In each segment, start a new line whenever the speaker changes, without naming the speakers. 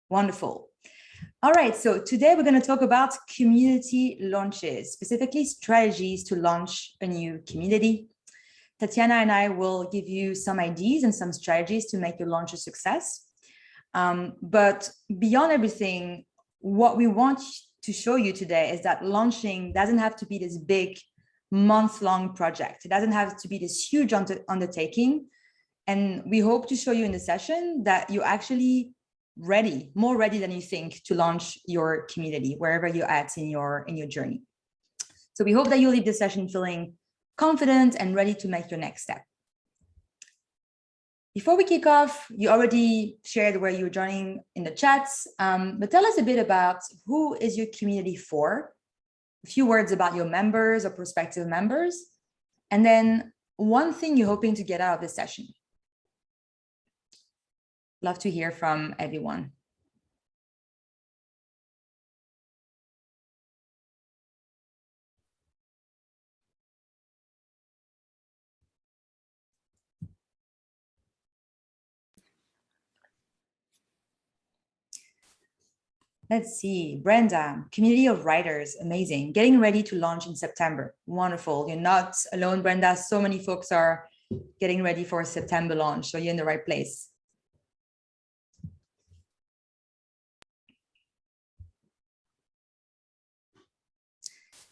Wonderful. All right, so today we're going to talk about community launches, specifically strategies to launch a new community. Tatiana and I will give you some ideas and some strategies to make your launch a success. But beyond everything, what we want to show you today is that launching doesn't have to be this big month-long project. It doesn't have to be this huge undertaking. And we hope to show you in the session that you're actually ready, more ready than you think to launch your community, wherever you're at in your journey. So we hope that you'll leave this session feeling confident and ready to make your next step. Before we kick off, you already shared where you're joining in the chats, but tell us a bit about who is your community for, a few words about your members or prospective members, and then one thing you're hoping to get out of this session. Love to hear from everyone. Let's see, Brenda, community of writers, amazing. Getting ready to launch in September. Wonderful. You're not alone, Brenda. So many folks are getting ready for a September launch, so you're in the right place.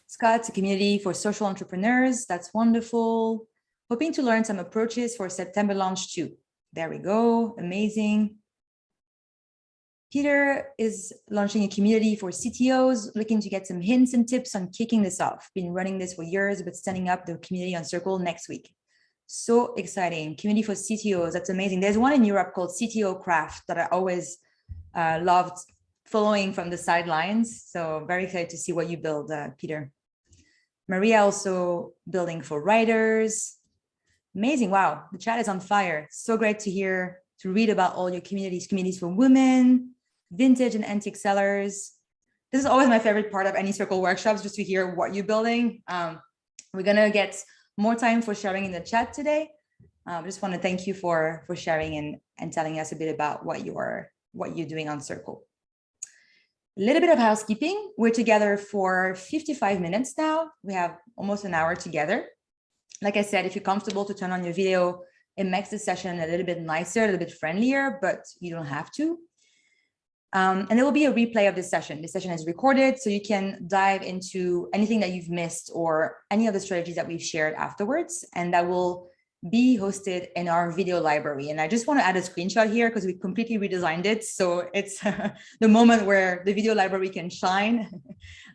Scott's a community for social entrepreneurs. That's wonderful. Hoping to learn some approaches for September launch too. There we go. Amazing. Peter is launching a community for CTOs, looking to get some hints and tips on kicking this off. Been running this for years, but standing up the community on Circle next week. So exciting. Community for CTOs. That's amazing. There's one in Europe called CTO Craft that I always loved following from the sidelines. So very excited to see what you build, Peter. Maria also building for writers. Amazing. Wow. The chat is on fire. So great to hear, to read about all your communities for women, vintage and antique sellers. This is always my favorite part of any Circle workshops, just to hear what you're building. We're going to get more time for sharing in the chat today. I just want to thank you for sharing and telling us a bit about what you're doing on Circle. A little bit of housekeeping. We're together for 55 minutes now. We have almost an hour together. Like I said, if you're comfortable to turn on your video, it makes the session a little bit nicer, a little bit friendlier, but you don't have to. And there will be a replay of this session. This session is recorded, so you can dive into anything that you've missed or any of the strategies that we've shared afterwards. And that will be hosted in our video library. And I just want to add a screenshot here because we completely redesigned it. So it's the moment where the video library can shine.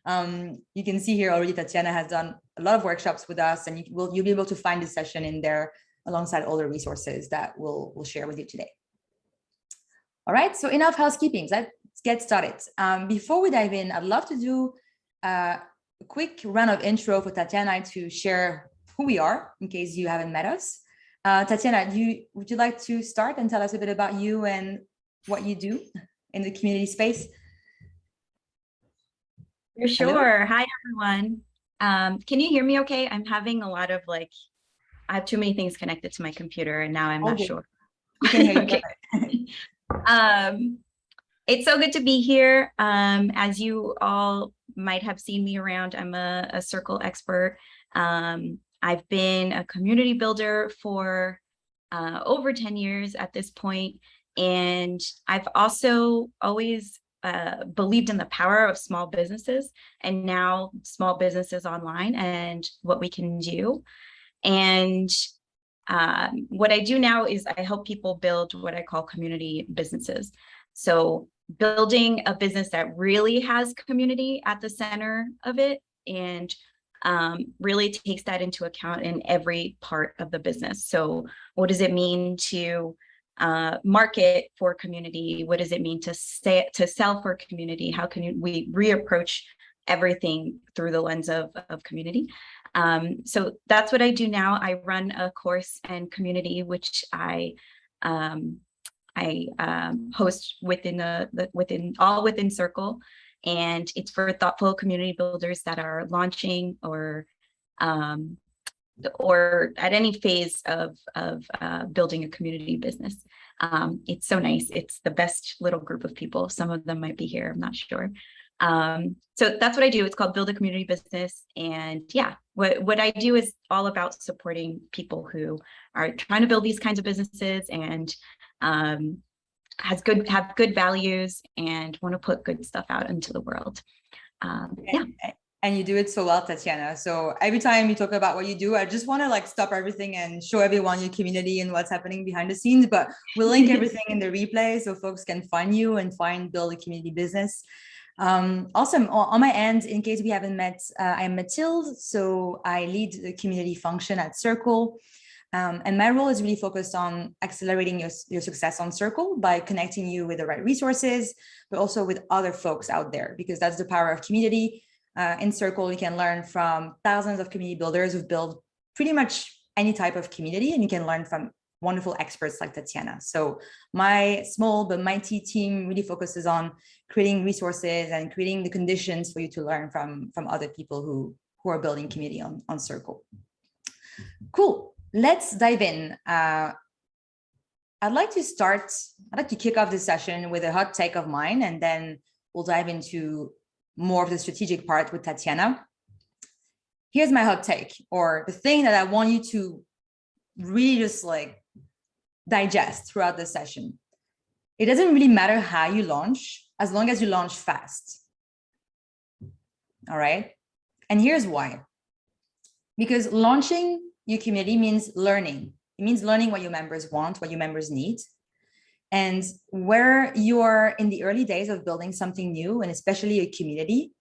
You can see here already Tatiana has done a lot of workshops with us, and you'll be able to find this session in there alongside all the resources that we'll share with you today. All right, so enough housekeeping. Let's get started. Before we dive in, I'd love to do a quick round of intro for Tatiana and I to share who we are, in case you haven't met us. Tatiana, would you like to start and tell us a bit about you and what you do in the community space?
For sure. Hello? Hi, everyone. Can you hear me okay? I'm having a lot of I have too many things connected to my computer, and now I'm not sure.
We can hear you.
Okay. It's so good to be here. As you all might have seen me around, I'm a Circle expert. I've been a community builder for over 10 years at this point, and I've also always believed in the power of small businesses, and now small businesses online and what we can do. And what I do now is I help people build what I call community businesses. So building a business that really has community at the center of it, and really takes that into account in every part of the business. So what does it mean to market for community? What does it mean to sell for community? How can we reapproach everything through the lens of community? So that's what I do now. I run a course and community, which I host within Circle, and it's for thoughtful community builders that are launching or or at any phase of building a community business. It's so nice. It's the best little group of people. Some of them might be here, I'm not sure. So that's what I do. It's called Build a Community Business. And yeah, what I do is all about supporting people who are trying to build these kinds of businesses and have good values and want to put good stuff out into the world. Yeah.
And you do it so well, Tatiana. So every time you talk about what you do, I just want to like stop everything and show everyone your community and what's happening behind the scenes. But we'll link everything in the replay so folks can find you and Build a Community Business. Awesome. On my end, in case we haven't met, I'm Mathilde. So I lead the community function at Circle. And my role is really focused on accelerating your success on Circle by connecting you with the right resources, but also with other folks out there, because that's the power of community. In Circle, you can learn from thousands of community builders who've built pretty much any type of community, and you can learn from wonderful experts like Tatiana. So my small but mighty team really focuses on creating resources and creating the conditions for you to learn from other people who are building community on Circle. Cool. Let's dive in. I'd like to kick off this session with a hot take of mine, and then we'll dive into more of the strategic part with Tatiana. Here's my hot take, or the thing that I want you to really just like digest throughout the session. It doesn't really matter how you launch, as long as you launch fast. All right. And here's why. Because launching your community means learning. It means learning what your members want, what your members need. And where you are in the early days of building something new, and especially a community,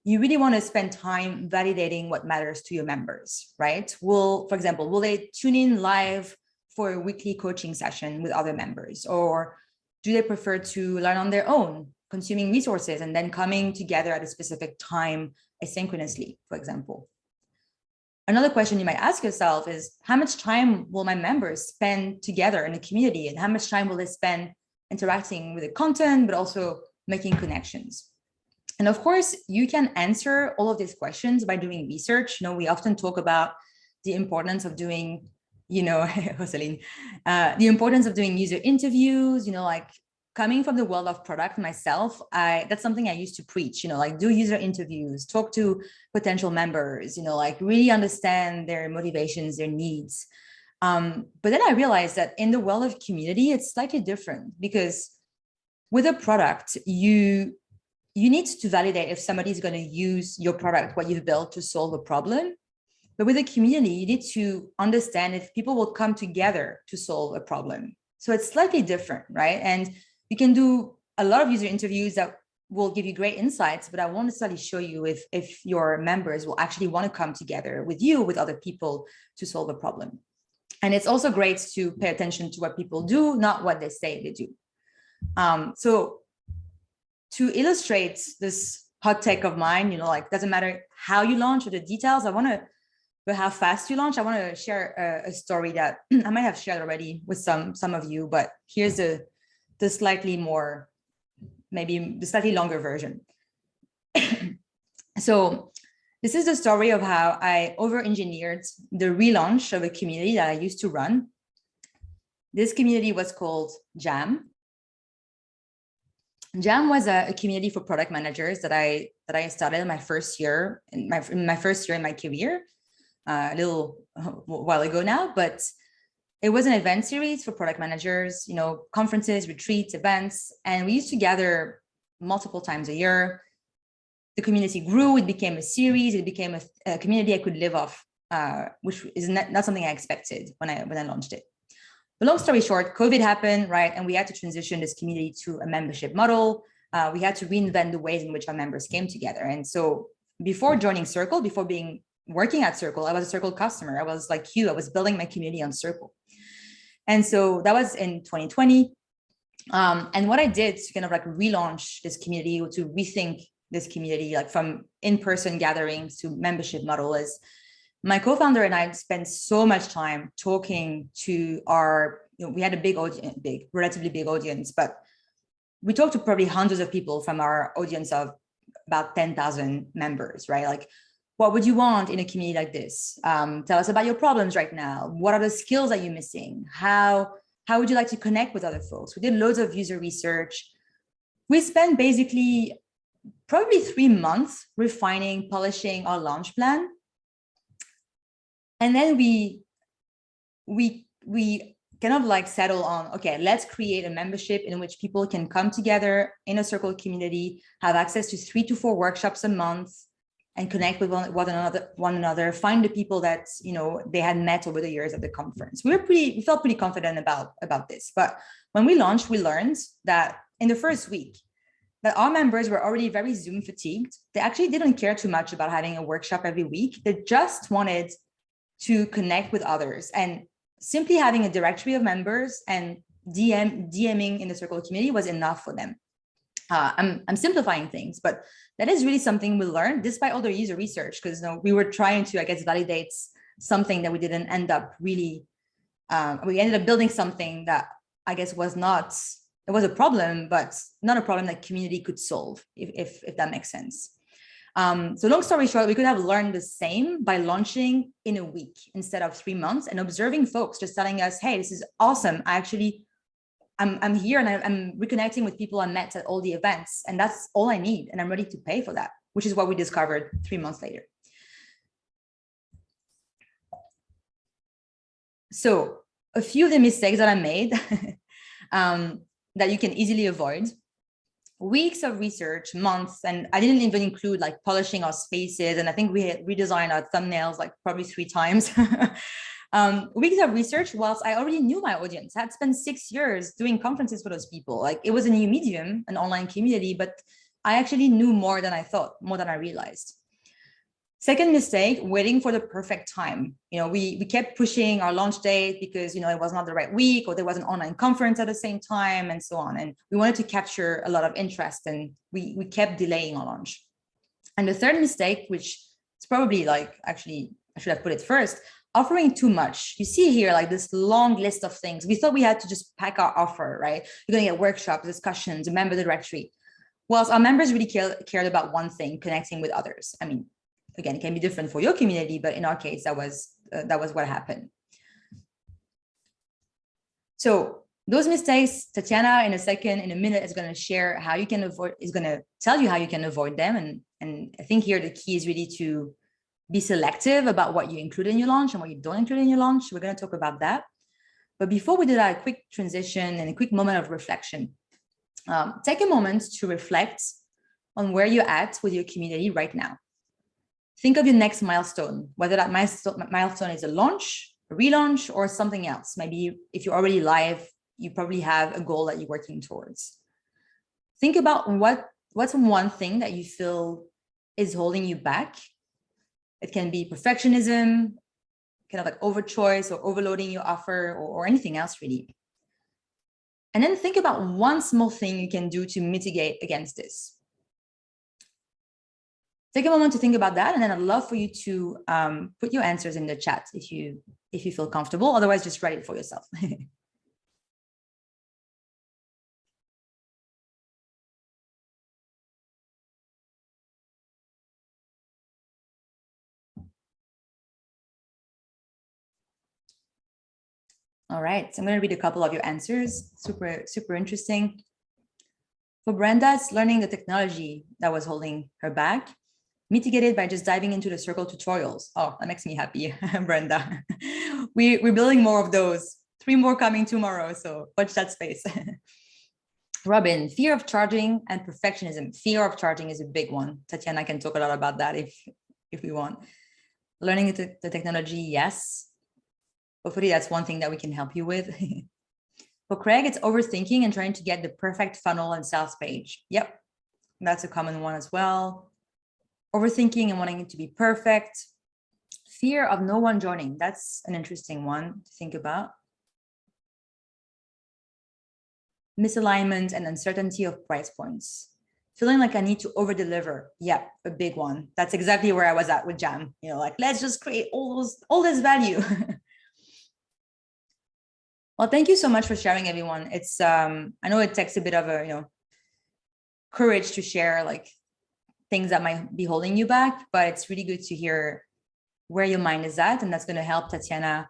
you really want to spend time validating what matters to your members, right? For example, will they tune in live for a weekly coaching session with other members? Or do they prefer to learn on their own, consuming resources and then coming together at a specific time asynchronously, for example? Another question you might ask yourself is, how much time will my members spend together in a community, and how much time will they spend interacting with the content, but also making connections? And of course, you can answer all of these questions by doing research. We often talk about the importance of doing, Rosaline, the importance of doing user interviews, like coming from the world of product myself, that's something I used to preach, like do user interviews, talk to potential members, like really understand their motivations, their needs. But then I realized that in the world of community, it's slightly different, because with a product, you need to validate if somebody's going to use your product, what you've built, to solve a problem. But with a community, you need to understand if people will come together to solve a problem. So it's slightly different, right? And you can do a lot of user interviews that will give you great insights, but I won't necessarily show you if your members will actually want to come together with you, with other people, to solve a problem. And it's also great to pay attention to what people do, not what they say they do. So to illustrate this hot take of mine, like doesn't matter how you launch or the details, but how fast you launch, I want to share a story that I might have shared already with some of you, but here's the slightly more, maybe the slightly longer version. So this is the story of how I over-engineered the relaunch of a community that I used to run. This community was called Jam. Jam was a community for product managers that I started in my first year in my career, a little while ago now, but it was an event series for product managers, conferences, retreats, events, and we used to gather multiple times a year. The community grew, it became a series, it became a community I could live off, which is not something I expected when I launched it. But long story short, COVID happened, right? And we had to transition this community to a membership model. We had to reinvent the ways in which our members came together. And so before joining Circle, before working at Circle, I was a Circle customer. I was like you, I was building my community on Circle. And so that was in 2020. And what I did to kind of like relaunch this community, or to rethink this community, like from in-person gatherings to membership model, is my co-founder and I spent so much time talking to we had a big audience, relatively big audience, but we talked to probably hundreds of people from our audience of about 10,000 members, right? Like What would you want in a community like this? Tell us about your problems right now. What are the skills that you're missing? How would you like to connect with other folks? We did loads of user research. We spent basically probably 3 months refining, polishing our launch plan. And then we kind of like settle on, okay, let's create a membership in which people can come together in a circle community, have access to 3 to 4 workshops a month, and connect with one another, find the people that, you know, they had met over the years at the conference. We felt pretty confident about this. But when we launched, we learned that in the first week, that our members were already very Zoom fatigued. They actually didn't care too much about having a workshop every week. They just wanted to connect with others, and simply having a directory of members and DMing in the circle community was enough for them. I'm simplifying things, but that is really something we learned despite all the user research, because, you know, we were trying to, I guess, validate something that we didn't end up really, we ended up building something that I guess was not, it was a problem, but not a problem that community could solve, if that makes sense. So long story short, we could have learned the same by launching in a week instead of 3 months, and observing folks just telling us, hey, this is awesome. I'm here and I'm reconnecting with people I met at all the events, and that's all I need. And I'm ready to pay for that, which is what we discovered 3 months later. So a few of the mistakes that I made that you can easily avoid. Weeks of research, months, and I didn't even include like polishing our spaces. And I think we had redesigned our thumbnails like probably 3 times. Weeks of research, whilst I already knew my audience. I had spent 6 years doing conferences for those people. Like, it was a new medium, an online community, but I actually knew more than I thought, more than I realized. Second mistake, waiting for the perfect time. You know, we kept pushing our launch date because, you know, it was not the right week, or there was an online conference at the same time, and so on. And we wanted to capture a lot of interest, and we kept delaying our launch. And the third mistake, which is probably like, actually, I should have put it first, offering too much. You see here like this long list of things. We thought we had to just pack our offer, right? You're going to get workshops, discussions, a member directory. Whilst our members really cared about one thing, connecting with others. I mean, again, it can be different for your community, but in our case, that was what happened. So those mistakes, Tatiana, in a minute, is going to share how you can avoid, is going to tell you how you can avoid them. And I think here the key is really to be selective about what you include in your launch and what you don't include in your launch. We're going to talk about that. But before we do that, a quick transition and a quick moment of reflection. Take a moment to reflect on where you're at with your community right now. Think of your next milestone, whether that milestone is a launch, a relaunch, or something else. Maybe if you're already live, you probably have a goal that you're working towards. Think about what's one thing that you feel is holding you back. It can be perfectionism, kind of like overchoice or overloading your offer, or anything else really. And then think about one small thing you can do to mitigate against this. Take a moment to think about that, and then I'd love for you to put your answers in the chat if you feel comfortable. Otherwise, just write it for yourself. All right, so I'm going to read a couple of your answers. Super interesting. For Brenda, it's learning the technology that was holding her back. Mitigated by just diving into the circle tutorials. Oh, that makes me happy, Brenda. We're building more of those. 3 more coming tomorrow, so watch that space. Robin, fear of charging and perfectionism. Fear of charging is a big one. Tatiana can talk a lot about that if we want. Learning the technology, yes. Hopefully that's one thing that we can help you with. For Craig, it's overthinking and trying to get the perfect funnel and sales page. Yep, that's a common one as well. Overthinking and wanting it to be perfect. Fear of no one joining. That's an interesting one to think about. Misalignment and uncertainty of price points. Feeling like I need to over-deliver. Yep, a big one. That's exactly where I was at with Jam. You know, like, let's just create all this value. Well, thank you so much for sharing, everyone. It's I know it takes a bit of a, courage to share like things that might be holding you back, but it's really good to hear where your mind is at, and that's going to help Tatiana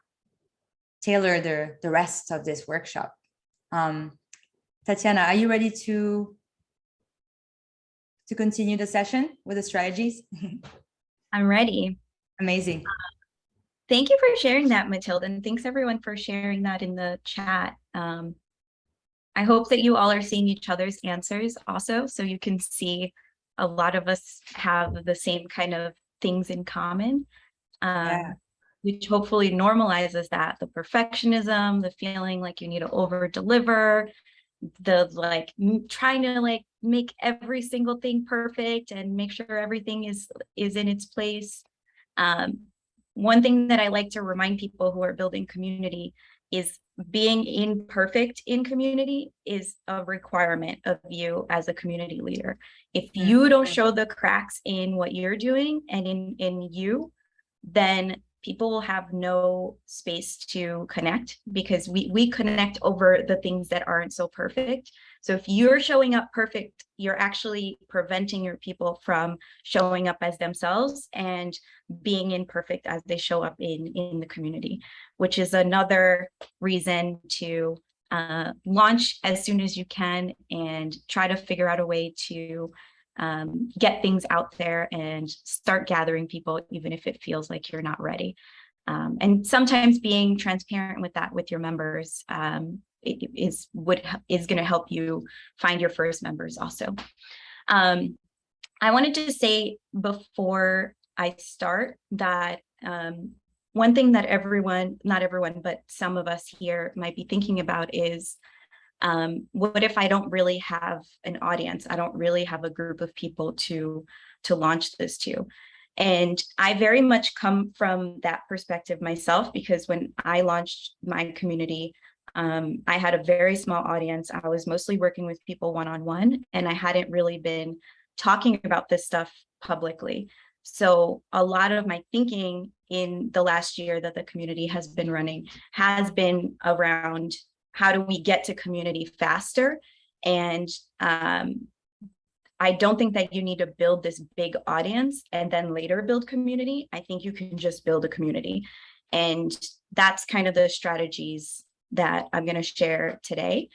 tailor the rest of this workshop. Tatiana, are you ready to continue the session with the strategies?
I'm ready.
Amazing.
Thank you for sharing that, Matilda, and thanks everyone for sharing that in the chat. I hope that you all are seeing each other's answers also, so you can see a lot of us have the same kind of things in common, which hopefully normalizes that, the perfectionism, the feeling like you need to over deliver, the like trying to like make every single thing perfect and make sure everything is in its place. One thing that I like to remind people who are building community is being imperfect in community is a requirement of you as a community leader. If you don't show the cracks in what you're doing and in you, then people will have no space to connect, because we connect over the things that aren't so perfect. So if you're showing up perfect, you're actually preventing your people from showing up as themselves and being imperfect as they show up in the community, which is another reason to launch as soon as you can and try to figure out a way to get things out there and start gathering people, even if it feels like you're not ready. And sometimes being transparent with that with your members is going to help you find your first members also. I wanted to say before I start that one thing that not everyone, but some of us here might be thinking about is, what if I don't really have an audience? I don't really have a group of people to launch this to. And I very much come from that perspective myself, because when I launched my community, I had a very small audience. I was mostly working with people one-on-one, and I hadn't really been talking about this stuff publicly. So a lot of my thinking in the last year that the community has been running has been around, how do we get to community faster? And I don't think that you need to build this big audience and then later build community. I think you can just build a community. And that's kind of the strategies that I'm going to share today.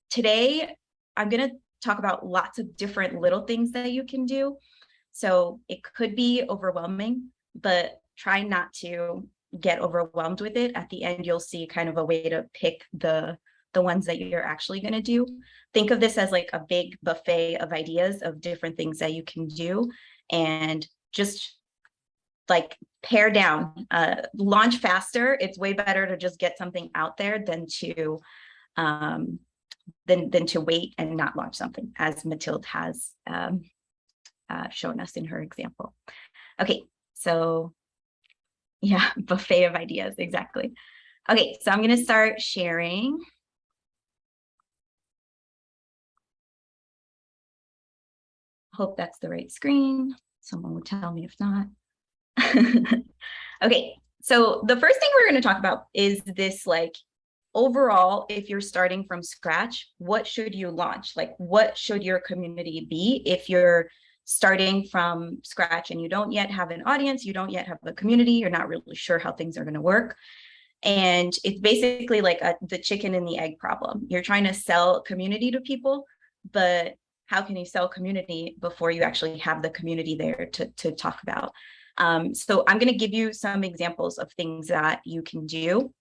Today, I'm going to talk about lots of different little things that you can do. So it could be overwhelming, but try not to get overwhelmed with it. At the end, you'll see kind of a way to pick the ones that you're actually going to do. Think of this as like a big buffet of ideas of different things that you can do, and just like pare down, launch faster. It's way better to just get something out there than to wait and not launch something, as Mathilde has shown us in her example. Okay, so yeah, buffet of ideas, exactly. Okay, so I'm going to start sharing. Hope that's the right screen. Someone would tell me if not. Okay, so the first thing we're going to talk about is this, like, overall, if you're starting from scratch, what should you launch? Like, what should your community be if you're starting from scratch and you don't yet have an audience, you don't yet have a community, you're not really sure how things are going to work. And it's basically like the chicken and the egg problem. You're trying to sell community to people, but how can you sell community before you actually have the community there to talk about? So I'm going to give you some examples of things that you can do,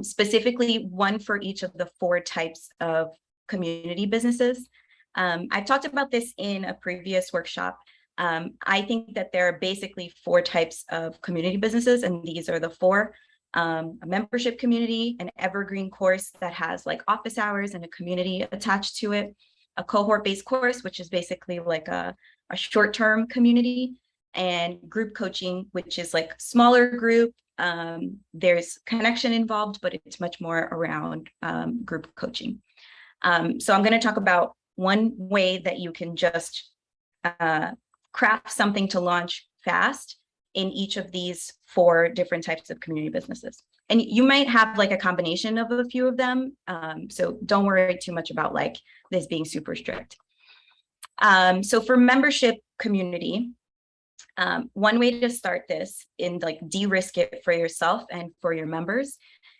specifically one for each of the 4 types of community businesses. I've talked about this in a previous workshop. I think that there are basically 4 types of community businesses, and these are the 4. A membership community, an evergreen course that has like office hours and a community attached to it, a cohort-based course, which is basically like a short-term community, and group coaching, which is like smaller group. There's connection involved, but it's much more around group coaching. So I'm going to talk about one way that you can just craft something to launch fast in each of these 4 different types of community businesses. And you might have like a combination of a few of them. So don't worry too much about like this being super strict. So for membership community, one way to start this and like de-risk it for yourself and for your members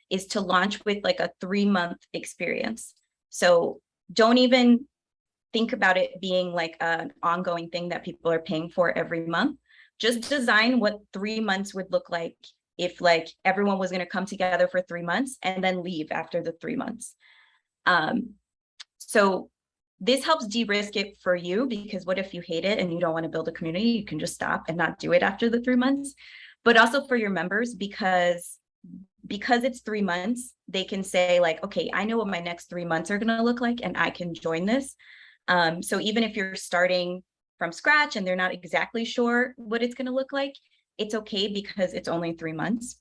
is to launch with like a 3-month experience. So don't even think about it being like an ongoing thing that people are paying for every month. Just design what 3 months would look like if like everyone was going to come together for 3 months and then leave after the 3 months. So this helps de-risk it for you, because what if you hate it and you don't want to build a community? You can just stop and not do it after the 3 months. But also for your members, because it's 3 months, they can say like, okay, I know what my next 3 months are going to look like and I can join this. So even if you're starting from scratch and they're not exactly sure what it's going to look like, it's okay because it's only 3 months.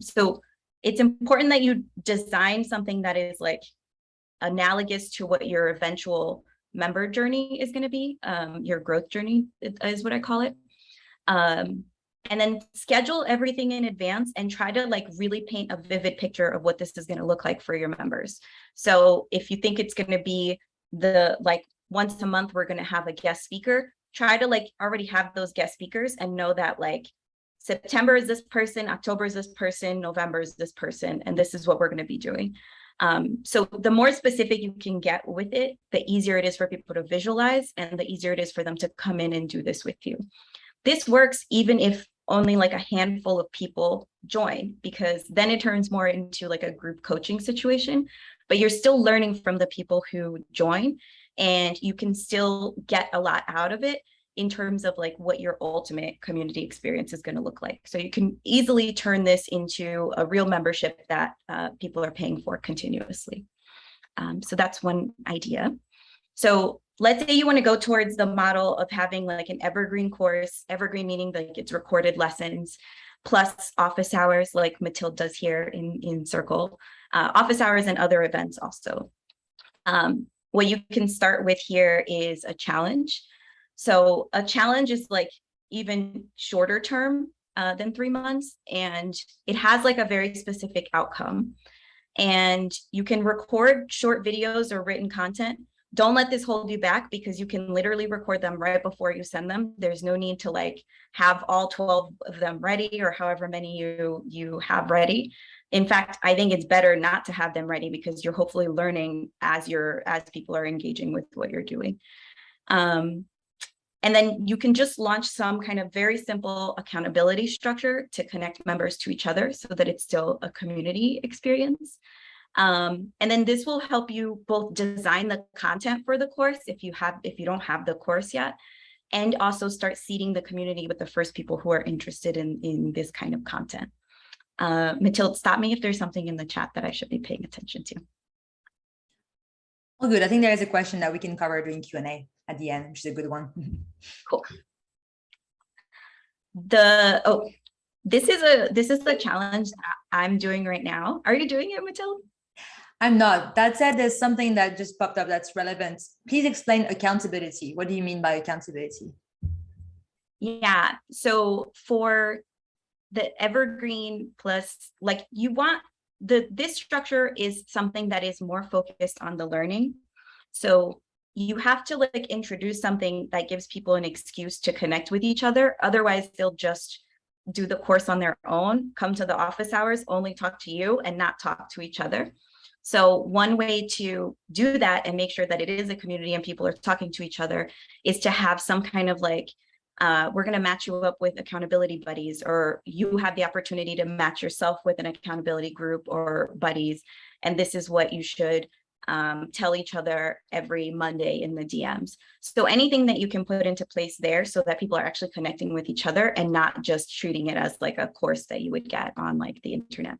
So it's important that you design something that is like analogous to what your eventual member journey is going to be. Your growth journey is what I call it. And then schedule everything in advance and try to like really paint a vivid picture of what this is going to look like for your members. So if you think it's going to be the like once a month, we're going to have a guest speaker, try to like already have those guest speakers and know that like September is this person, October is this person, November is this person, and this is what we're going to be doing. So the more specific you can get with it, the easier it is for people to visualize and the easier it is for them to come in and do this with you. This works even if only like a handful of people join, because then it turns more into like a group coaching situation, but you're still learning from the people who join and you can still get a lot out of it in terms of like what your ultimate community experience is going to look like. So you can easily turn this into a real membership that people are paying for continuously. So that's one idea. So let's say you want to go towards the model of having like an evergreen course, evergreen meaning like it's recorded lessons, plus office hours like Mathilde does here in Circle, office hours and other events also. What you can start with here is a challenge. So a challenge is like even shorter term than 3 months, and it has like a very specific outcome. And you can record short videos or written content. Don't let this hold you back, because you can literally record them right before you send them. There's no need to like have all 12 of them ready or however many you have ready. In fact, I think it's better not to have them ready, because you're hopefully learning as people are engaging with what you're doing. And then you can just launch some kind of very simple accountability structure to connect members to each other so that it's still a community experience. And then this will help you both design the content for the course if you don't have the course yet, and also start seeding the community with the first people who are interested in this kind of content. Mathilde, stop me if there's something in the chat that I should be paying attention to.
All good. I think there is a question that we can cover during Q&A at the end, which is a good one.
Cool. This is the challenge that I'm doing right now. Are you doing it, Mathilde?
I'm not. That said, there's something that just popped up that's relevant. Please explain accountability. What do you mean by accountability?
Yeah. So for the evergreen plus, like you want this structure is something that is more focused on the learning. So you have to like introduce something that gives people an excuse to connect with each other. Otherwise, they'll just do the course on their own, come to the office hours, only talk to you and not talk to each other. So one way to do that and make sure that it is a community and people are talking to each other is to have some kind of like, we're going to match you up with accountability buddies, or you have the opportunity to match yourself with an accountability group or buddies. And this is what you should tell each other every Monday in the DMs. So anything that you can put into place there so that people are actually connecting with each other and not just treating it as like a course that you would get on like the internet.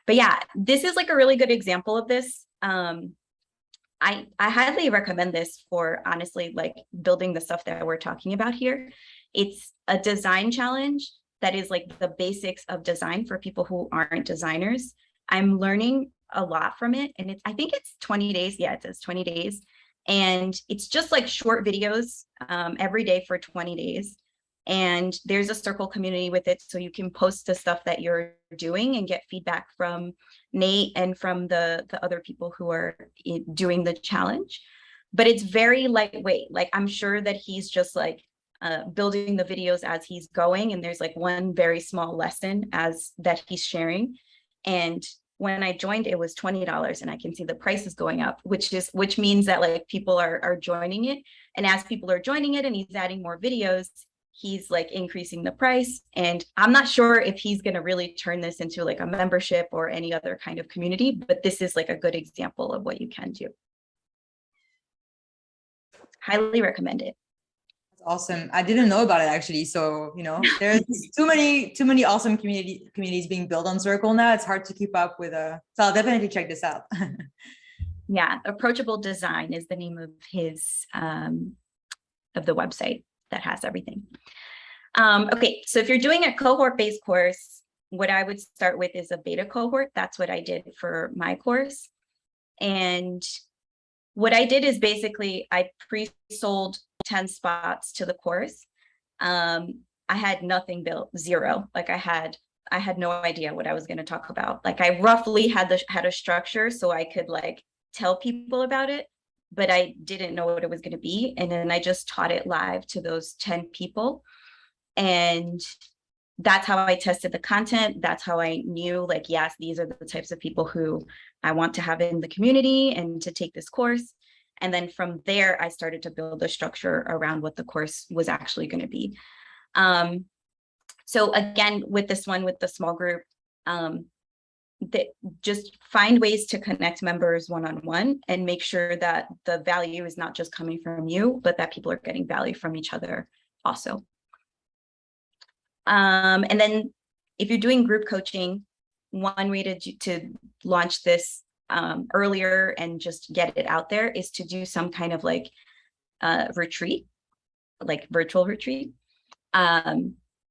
But yeah, this is like a really good example of this. I highly recommend this for honestly, like building the stuff that we're talking about here. It's a design challenge that is like the basics of design for people who aren't designers. I'm learning a lot from it. And I think it's 20 days. Yeah, it says 20 days. And it's just like short videos every day for 20 days. And there's a Circle community with it. So you can post the stuff that you're doing and get feedback from Nate and from the other people who are doing the challenge. but it's very lightweight. Like I'm sure that he's just like building the videos as he's going, and there's like one very small lesson as that he's sharing. And when I joined, it was $20, and I can see the price is going up, which means that like people are joining it. And as people are joining it and he's adding more videos, he's like increasing the price. And I'm not sure if he's going to really turn this into like a membership or any other kind of community, but this is like a good example of what you can do. Highly recommend it.
Awesome. I didn't know about it actually. So, you know, there's too many awesome communities being built on Circle now. It's hard to keep up with. So I'll definitely check this out.
Yeah, Approachable Design is the name of his of the website that has everything. Okay, so if you're doing a cohort-based course, what I would start with is a beta cohort. That's what I did for my course. And what I did is basically I pre-sold 10 spots to the course. I had nothing built, zero. Like I had no idea what I was going to talk about. Like I roughly had a structure so I could like tell people about it, but I didn't know what it was going to be. And then I just taught it live to those 10 people. And that's how I tested the content. That's how I knew like, yes, these are the types of people who I want to have in the community and to take this course. And then from there, I started to build a structure around what the course was actually going to be. So again, with this one, with the small group, that just find ways to connect members one-on-one and make sure that the value is not just coming from you, but that people are getting value from each other also. And then if you're doing group coaching, one way to launch this earlier and just get it out there is to do some kind of like retreat, like virtual retreat.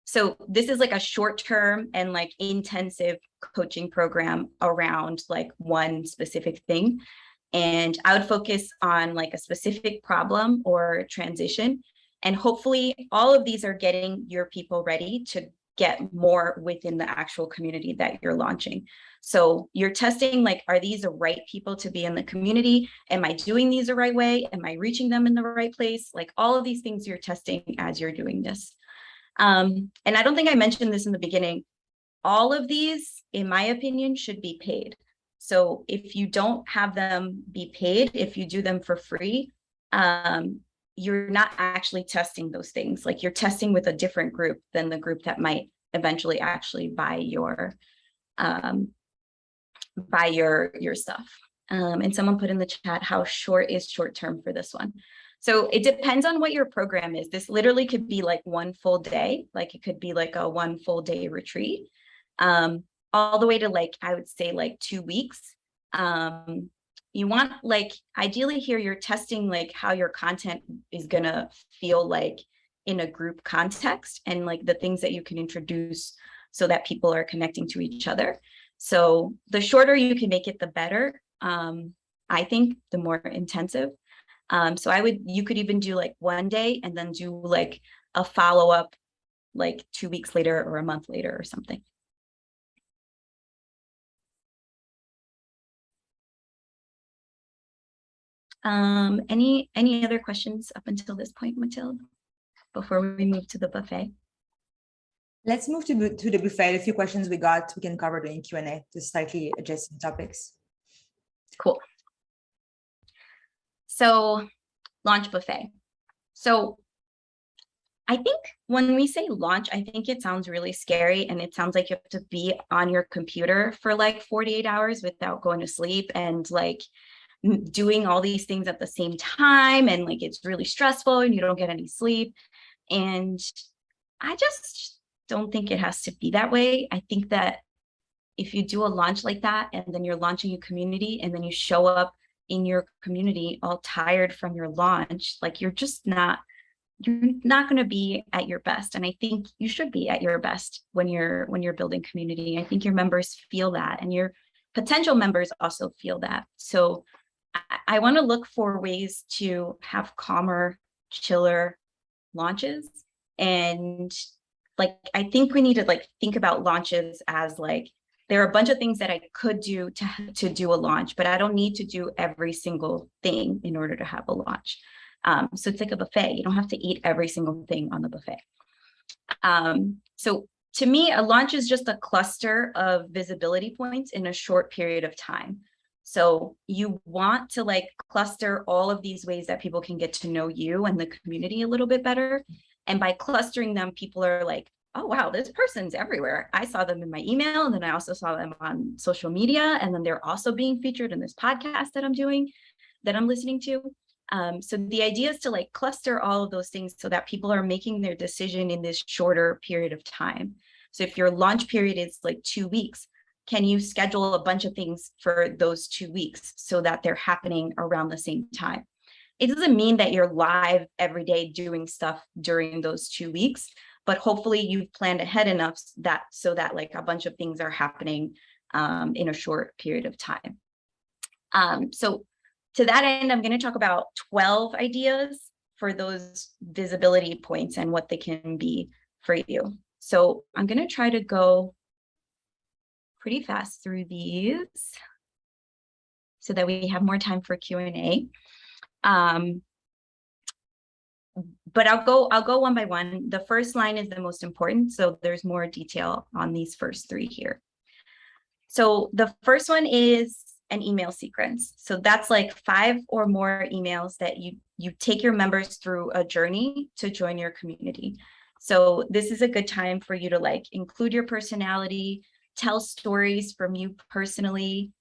So this is like a short-term and like intensive coaching program around like one specific thing. And I would focus on like a specific problem or transition. And hopefully all of these are getting your people ready to get more within the actual community that you're launching. So you're testing like, are these the right people to be in the community? Am I doing these the right way? Am I reaching them in the right place? Like all of these things you're testing as you're doing this. And I don't think I mentioned this in the beginning. All of these, in my opinion, should be paid. So if you don't have them be paid, if you do them for free, you're not actually testing those things. Like you're testing with a different group than the group that might eventually actually buy your stuff. And someone put in the chat, how short is short term for this one? So it depends on what your program is. This literally could be like one full day, like it could be like a one full day retreat, all the way to like, I would say like 2 weeks. You want like, ideally here, you're testing like how your content is gonna feel like in a group context and like the things that you can introduce so that people are connecting to each other. So the shorter you can make it, the better. I think the more intensive. So you could even do like one day and then do like a follow-up like 2 weeks later or a month later or something. Any other questions up until this point, Mathilde, before we move to the buffet?
Let's move to the buffet. A few questions we got, we can cover during Q&A to slightly adjust some topics.
Cool. So launch buffet. So I think when we say launch, I think it sounds really scary and it sounds like you have to be on your computer for like 48 hours without going to sleep and like doing all these things at the same time. And like, it's really stressful and you don't get any sleep. And I just don't think it has to be that way. I think that if you do a launch like that, and then you're launching a community and then you show up in your community all tired from your launch, like you're not going to be at your best. And I think you should be at your best when you're building community. I think your members feel that, and your potential members also feel that. So I want to look for ways to have calmer, chiller launches. And like, I think we need to like think about launches as like there are a bunch of things that I could do to do a launch, but I don't need to do every single thing in order to have a launch. So it's like a buffet. You don't have to eat every single thing on the buffet. So to me, a launch is just a cluster of visibility points in a short period of time. So you want to like cluster all of these ways that people can get to know you and the community a little bit better. And by clustering them, people are like, oh, wow, this person's everywhere. I saw them in my email, and then I also saw them on social media. And then they're also being featured in this podcast that I'm doing, that I'm listening to. So the idea is to like cluster all of those things so that people are making their decision in this shorter period of time. So if your launch period is like 2 weeks, can you schedule a bunch of things for those 2 weeks so that they're happening around the same time? It doesn't mean that you're live every day doing stuff during those 2 weeks, but hopefully you've planned ahead enough so that like a bunch of things are happening in a short period of time. So to that end, I'm going to talk about 12 ideas for those visibility points and what they can be for you. So I'm going to try to go pretty fast through these so that we have more time for Q&A. But I'll go one by one. The first line is the most important, so there's more detail on these first 3 here. So the first one is an email sequence. So that's like 5 or more emails that you take your members through a journey to join your community. So this is a good time for you to like include your personality, tell stories from you personally,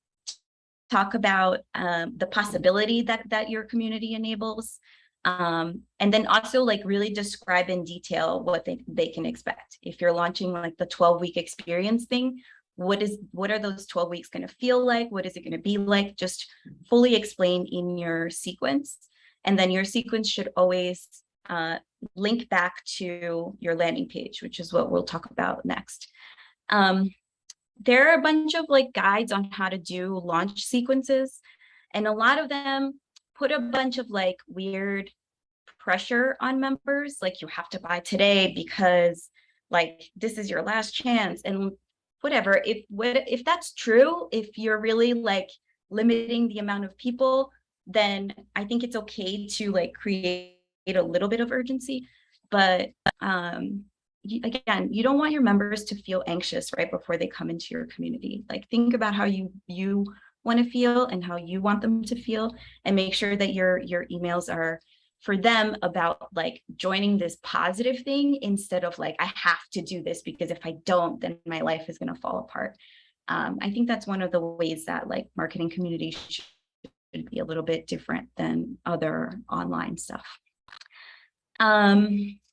talk about the possibility that your community enables. And then also like really describe in detail what they can expect. If you're launching like the 12-week experience thing, what are those 12 weeks going to feel like? What is it going to be like? Just fully explain in your sequence. And then your sequence should always link back to your landing page, which is what we'll talk about next. There are a bunch of like guides on how to do launch sequences, and a lot of them put a bunch of like weird pressure on members, like you have to buy today because like this is your last chance and whatever. If that's true, if you're really like limiting the amount of people, then I think it's okay to like create a little bit of urgency. But again, you don't want your members to feel anxious right before they come into your community. Like think about how you want to feel and how you want them to feel, and make sure that your emails are for them about like joining this positive thing instead of like, I have to do this because if I don't, then my life is going to fall apart. I think that's one of the ways that like marketing communities should be a little bit different than other online stuff.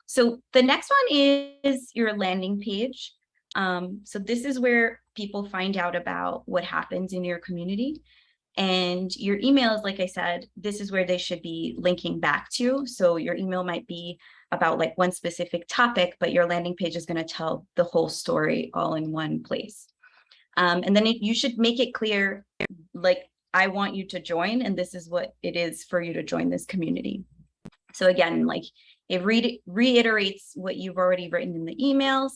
So the next one is your landing page. So this is where people find out about what happens in your community. And your emails, like I said, this is where they should be linking back to. So your email might be about like one specific topic, but your landing page is going to tell the whole story all in one place. And then you should make it clear, like, I want you to join, and this is what it is for you to join this community. So again, like it reiterates what you've already written in the emails.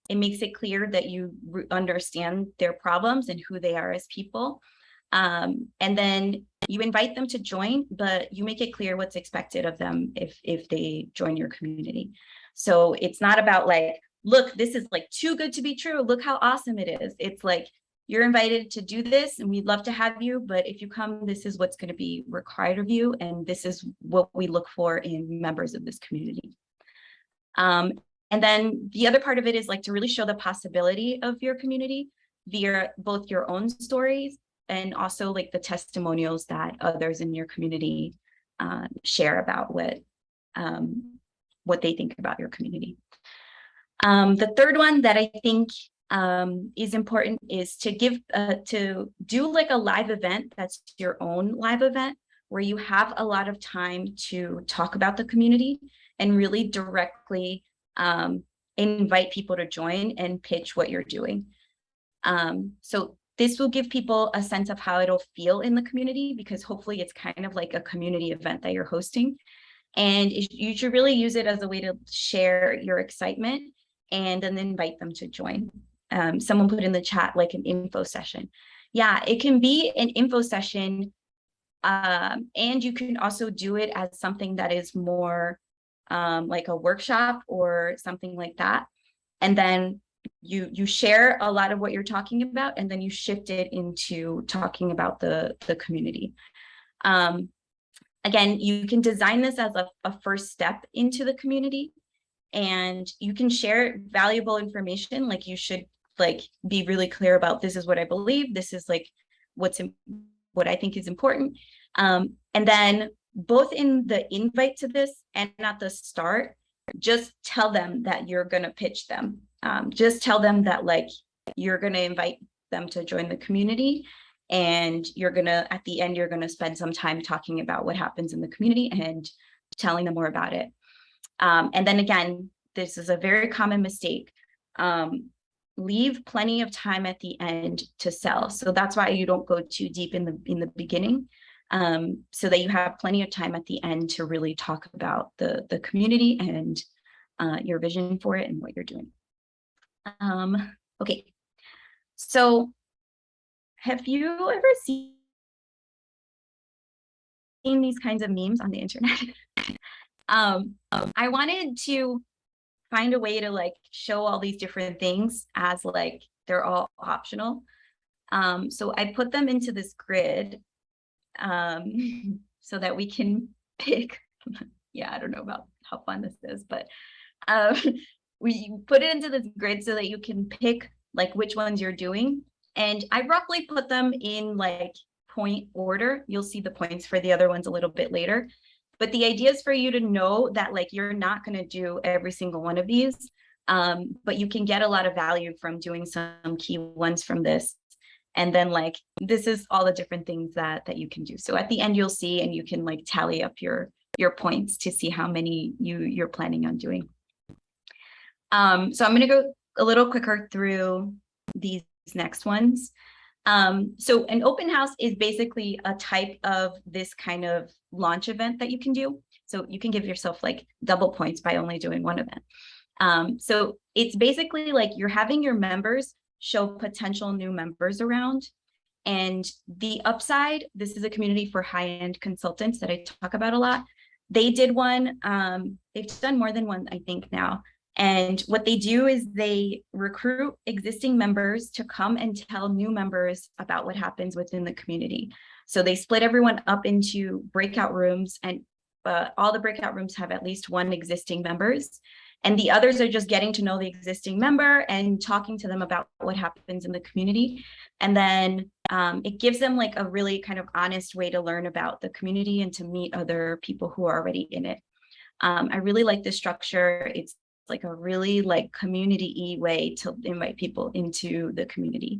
It makes it clear that you understand their problems and who they are as people. And then you invite them to join, but you make it clear what's expected of them if they join your community. So it's not about like, look, this is like too good to be true. Look how awesome it is. It's like, you're invited to do this and we'd love to have you, but if you come, this is what's going to be required of you. And this is what we look for in members of this community. And then the other part of it is like to really show the possibility of your community via both your own stories and also like the testimonials that others in your community share about what they think about your community. The third one that I think is important is to do like a live event that's your own live event where you have a lot of time to talk about the community and really directly invite people to join and pitch what you're doing. So this will give people a sense of how it'll feel in the community, because hopefully it's kind of like a community event that you're hosting. And you should really use it as a way to share your excitement and then invite them to join. someone put in the chat like an info session. Yeah, it can be an info session, and you can also do it as something that is more like a workshop or something like that. And then you share a lot of what you're talking about, and then you shift it into talking about the community. Again, you can design this as a first step into the community, and you can share valuable information. Like you should like be really clear about, this is what I believe, this is like what I think is important. And then both in the invite to this and at the start, just tell them that you're going to pitch them. Just tell them that like you're going to invite them to join the community, and you're going to, at the end, you're going to spend some time talking about what happens in the community and telling them more about it. And then again, this is a very common mistake. Leave plenty of time at the end to sell. So that's why you don't go too deep in the beginning, so that you have plenty of time at the end to really talk about the community and your vision for it and what you're doing. Okay, so have you ever seen these kinds of memes on the internet? I wanted to find a way to like show all these different things as like they're all optional. So I put them into this grid so that we can pick. Yeah, I don't know about how fun this is, but we put it into this grid so that you can pick like which ones you're doing. And I roughly put them in like point order. You'll see the points for the other ones a little bit later. But the idea is for you to know that like you're not going to do every single one of these, but you can get a lot of value from doing some key ones from this. And then like, this is all the different things that you can do. So at the end, you'll see, and you can like tally up your points to see how many you're planning on doing. So I'm going to go a little quicker through these next ones. So an open house is basically a type of this kind of launch event that you can do. So you can give yourself like double points by only doing one event. So it's basically like you're having your members show potential new members around. And the upside, this is a community for high-end consultants that I talk about a lot. They did one, they've done more than one, I think now. And what they do is they recruit existing members to come and tell new members about what happens within the community. So they split everyone up into breakout rooms, and all the breakout rooms have at least one existing members. And the others are just getting to know the existing member and talking to them about what happens in the community. And then it gives them like a really kind of honest way to learn about the community and to meet other people who are already in it. I really like this structure. It's like a really like community-y way to invite people into the community.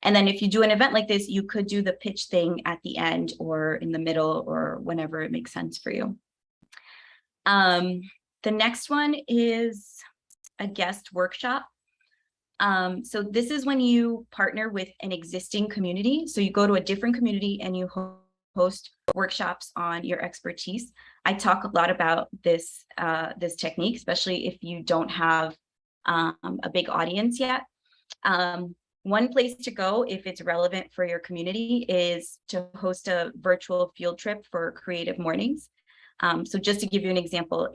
And then if you do an event like this, you could do the pitch thing at the end or in the middle or whenever it makes sense for you. The next one is a guest workshop. So this is when you partner with an existing community. So you go to a different community and you host workshops on your expertise. I talk a lot about this, this technique, especially if you don't have a big audience yet. One place to go if it's relevant for your community is to host a virtual field trip for Creative Mornings. So just to give you an example,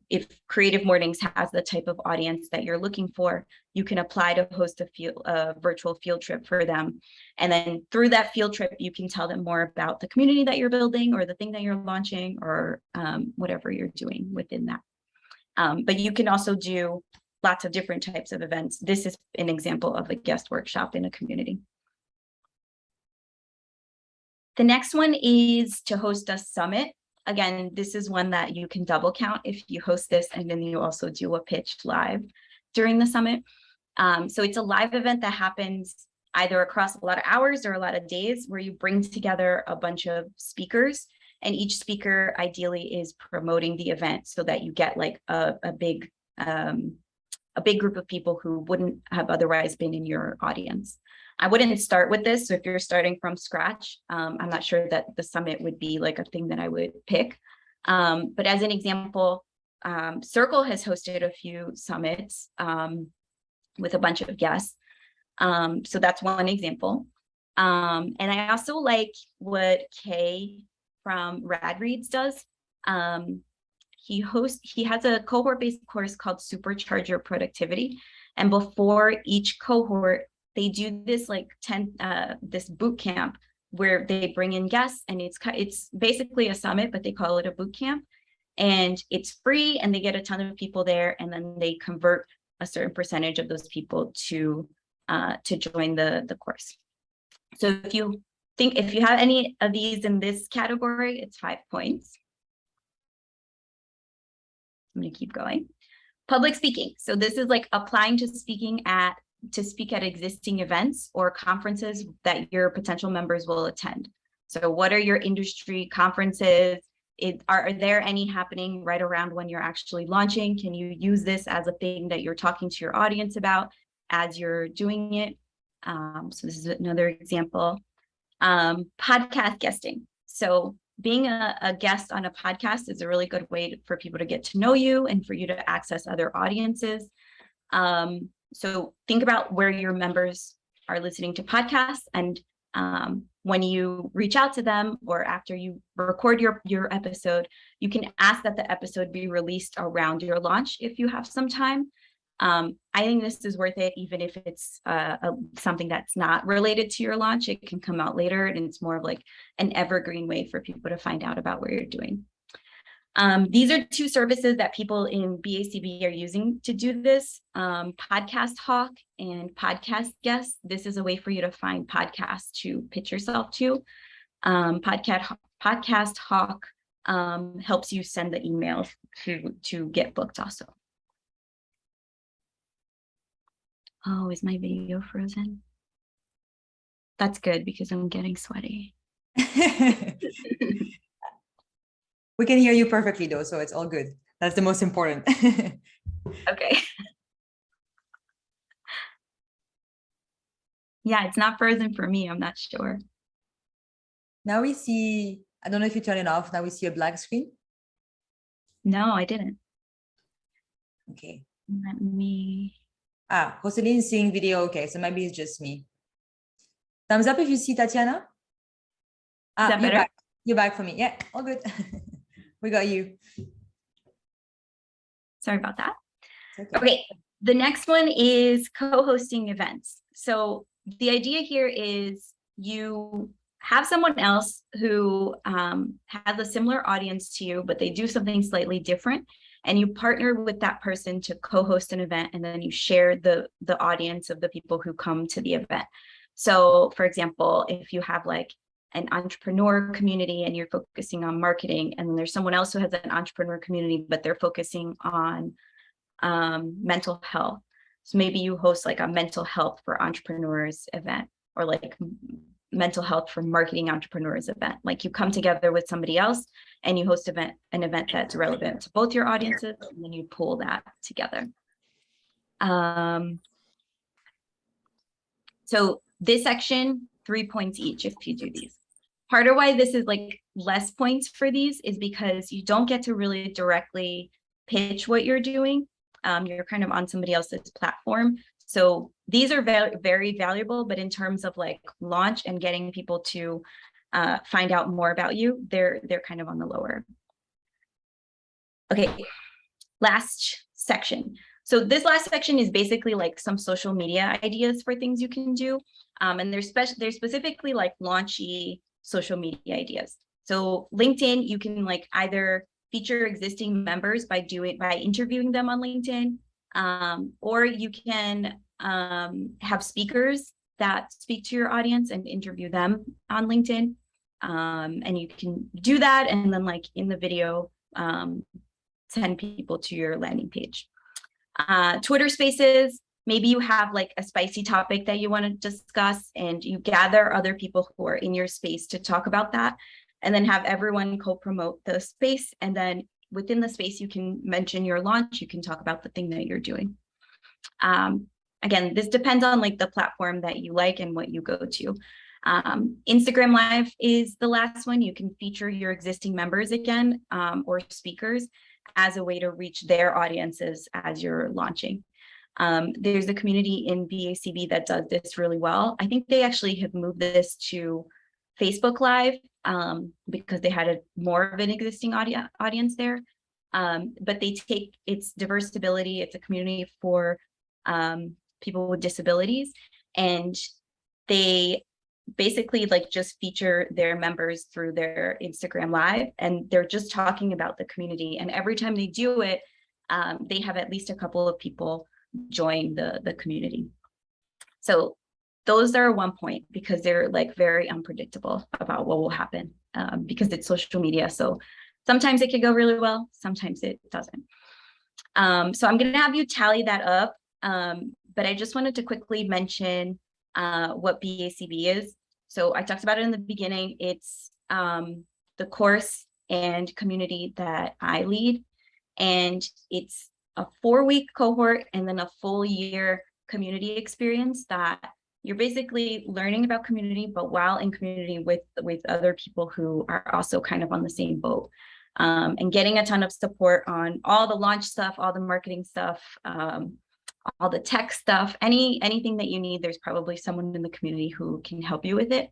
if Creative Mornings has the type of audience that you're looking for, you can apply to host a virtual field trip for them. And then through that field trip, you can tell them more about the community that you're building or the thing that you're launching or whatever you're doing within that. But you can also do lots of different types of events. This is an example of a guest workshop in a community. The next one is to host a summit. Again, this is one that you can double count if you host this and then you also do a pitch live during the summit. So it's a live event that happens either across a lot of hours or a lot of days where you bring together a bunch of speakers, and each speaker ideally is promoting the event so that you get like a big group of people who wouldn't have otherwise been in your audience. I wouldn't start with this. So if you're starting from scratch, I'm not sure that the summit would be like a thing that I would pick. But as an example, Circle has hosted a few summits. with a bunch of guests. So that's one example. And I also like what Kay from Rad Reads does. He has a cohort-based course called Supercharge Your Productivity. And before each cohort, they do this like this boot camp where they bring in guests, and it's basically a summit, but they call it a boot camp. And it's free, and they get a ton of people there, and then they convert a certain percentage of those people to join the course. So if you have any of these in this category, it's 5 points. I'm going to keep going. Public speaking. So this is like applying to speak at existing events or conferences that your potential members will attend. So what are your industry conferences? Are there any happening right around when you're actually launching? Can you use this as a thing that you're talking to your audience about as you're doing it? So this is another example. Podcast guesting. So being a guest on a podcast is a really good way for people to get to know you and for you to access other audiences. So think about where your members are listening to podcasts, and when you reach out to them or after you record your episode, you can ask that the episode be released around your launch if you have some time. I think this is worth it, even if it's something that's not related to your launch. It can come out later, and it's more of like an evergreen way for people to find out about what you're doing. These are 2 services that people in BACB are using to do this, Podcast Hawk and Podcast Guest. This is a way for you to find podcasts to pitch yourself to. Podcast Hawk helps you send the emails to get booked also. Oh, is my video frozen? That's good because I'm getting sweaty.
We can hear you perfectly though, so it's all good. That's the most important.
Okay. Yeah, it's not frozen for me. I'm not sure.
Now we see, I don't know if you turn it off. Now we see a black screen.
No, I didn't.
Okay.
Let me.
Jocelyn's seeing video. Okay, so maybe it's just me. Thumbs up if you see Tatiana.
Is that better?
You're back for me. Yeah, all good. We got you.
Sorry about that.
Okay.
Okay, the next one is co-hosting events. So the idea here is you have someone else who has a similar audience to you, but they do something slightly different, and you partner with that person to co-host an event, and then you share the audience of the people who come to the event. So for example, if you have like an entrepreneur community and you're focusing on marketing, and then there's someone else who has an entrepreneur community, but they're focusing on mental health. So maybe you host like a mental health for entrepreneurs event, or like mental health for marketing entrepreneurs event. Like you come together with somebody else and you host an event that's relevant to both your audiences, and then you pull that together. So this section, 3 points each if you do these. Part of why this is like less points for these is because you don't get to really directly pitch what you're doing. You're kind of on somebody else's platform. So these are very valuable, but in terms of like launch and getting people to find out more about you, they're kind of on the lower. Okay, last section. So this last section is basically like some social media ideas for things you can do. And they're specifically like launchy social media ideas. So LinkedIn, you can like either feature existing members by interviewing them on LinkedIn, or you can have speakers that speak to your audience and interview them on LinkedIn. And you can do that, and then like in the video, send people to your landing page. Twitter Spaces, maybe you have like a spicy topic that you want to discuss, and you gather other people who are in your space to talk about that, and then have everyone co-promote the space. And then within the space, you can mention your launch. You can talk about the thing that you're doing. Again, this depends on like the platform that you like and what you go to. Instagram Live is the last one. You can feature your existing members again, or speakers, as a way to reach their audiences as you're launching. There's a community in BACB that does this really well. I think they actually have moved this to Facebook Live because they had more of an existing audience there. But they take its diverse ability. It's a community for people with disabilities, and they basically like just feature their members through their Instagram Live, and they're just talking about the community. And every time they do it, they have at least a couple of people join the community. So those are 1 point, because they're like very unpredictable about what will happen because it's social media. So sometimes it can go really well, sometimes it doesn't. So I'm going to have you tally that up. But I just wanted to quickly mention what BACB is. So I talked about it in the beginning. It's the course and community that I lead, and it's a 4-week cohort and then a full year community experience that you're basically learning about community, but while in community with other people who are also kind of on the same boat, and getting a ton of support on all the launch stuff, all the marketing stuff, all the tech stuff, anything that you need. There's probably someone in the community who can help you with it.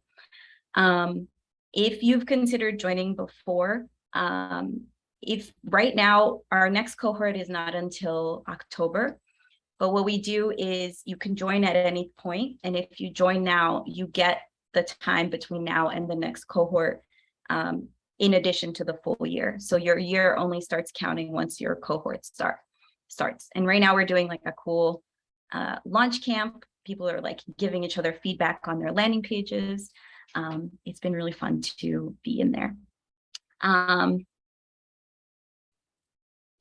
If you've considered joining before, if right now our next cohort is not until October, but what we do is you can join at any point, and if you join now, you get the time between now and the next cohort in addition to the full year. So your year only starts counting once your cohort starts. And right now we're doing like a cool launch camp. People are like giving each other feedback on their landing pages. It's been really fun to be in there.